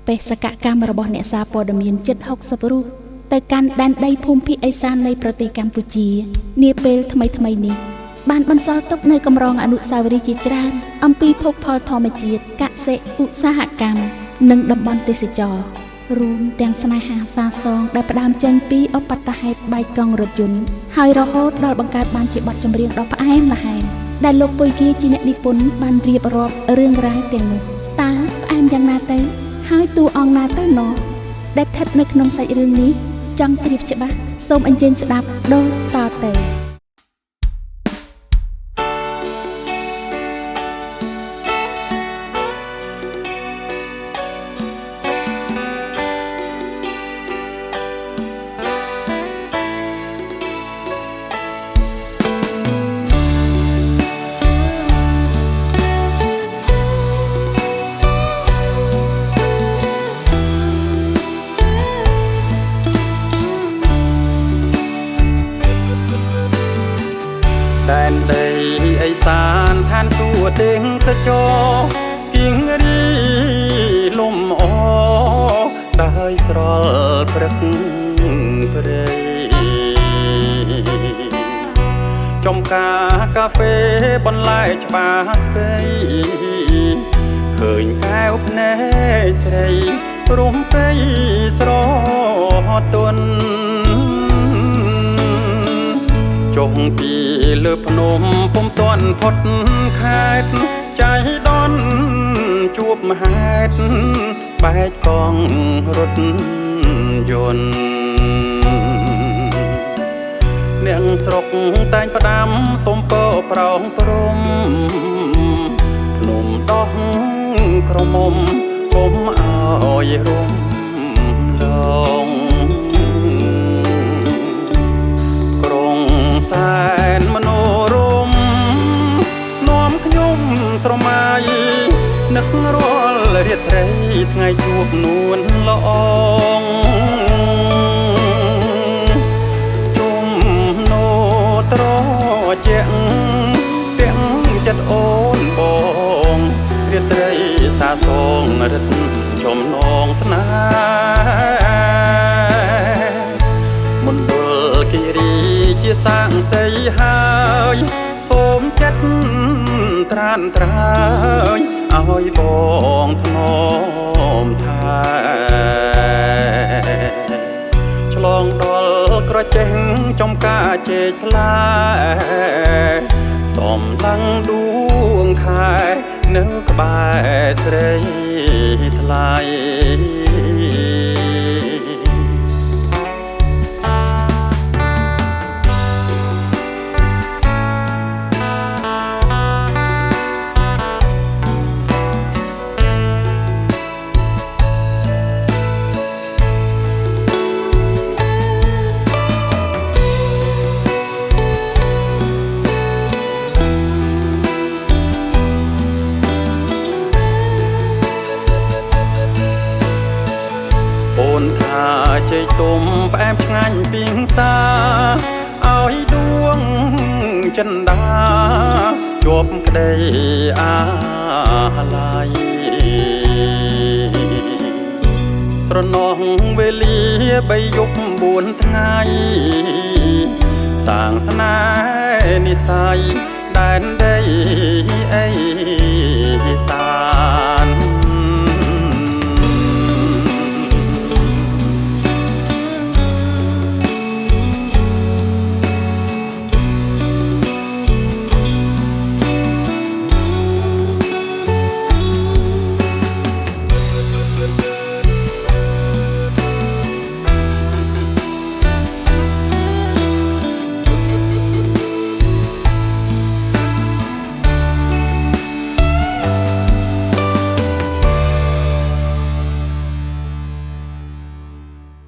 បេសកកម្មរបស់អ្នកសារព័ត៌មានជិត60រូបទៅកាន់ដែនដីភូមិភាគឦសាននៃប្រទេសកម្ពុជានាពេលថ្មីនេះបានបន្សល់ទុកនៅកម្រងអនុស្សាវរីយ៍ជាច្រើនអំពីភោគផលធម្មជាតិកសិឧស្សាហកម្មនិងតំបន់ទេសចរណ៍រួមទាំងស្នេហាសាសងដែលផ្ដើមចេញពីឧបតហេតុបែកកង់រថយន្តហើយរហូតដល់បង្កើតបានជាបទចម្រៀងដ៏ផ្អែមល្ហែមដែលលោកពុយគាជាអ្នកនិពន្ធបានរៀបរាប់រឿងរ៉ាវទាំងនោះតើផ្អែមយ៉ាងណាទៅហើយតួអង្គណាទៅណោះដែលស្ថិតនៅក្នុងសាច់រឿងនេះចង់ជ្រាបច្បាស់សូមអញ្ជើញស្ដាប់ដូចតទៅដែនដីឦសានឋានសួគ៌ទេសចរគៀងរីលំអដោយស្រល់ព្រឹកព្រៃចំការកាហ្វេបន្លែច្បាស់ស្ពៃឃើញកែវភ្នែកស្រីព្រមព្រៃស្រទន់ចុះពីលើភ្នំពុំទាន់ផុតខេត្តចៃដន្យជួបមហេតុបែកកង់រថយន្តអ្នកស្រុកតែងផ្ដាំសុំពរប្រងព្រំភ្នំដោះក្រមុំពុំអើយរំលងសែនមនោរមនាំខ្ញុំស្រមៃនឹករាល់រាត្រីថ្ងៃជួបនួនល្អងជុំណូត្រជាក់ទាំងចិត្តអូនបងរាត្រីសាសងរិទ្ធចំណងស្នេហ៍មណ្ឌលគិរីជាសាងសីហើយសូមចិត្តត្រានត្រើយឲ្យបងថ្នមថែឆ្លងដល់ក្រចេះចំការជែកផ្លែសំឡឹងដួងខែនៅក្បែរស្រីថ្លៃអូនថាជ័យទុំផ្អែមឆ្ងាញ់ពីងសាឲ្យដួងចិនដាជាប់ក្តីអាឡ័យស្រណោះវេលា3យប់4ថ្ងៃសាងស្នេហ៍និស័យដែនដីអេសាន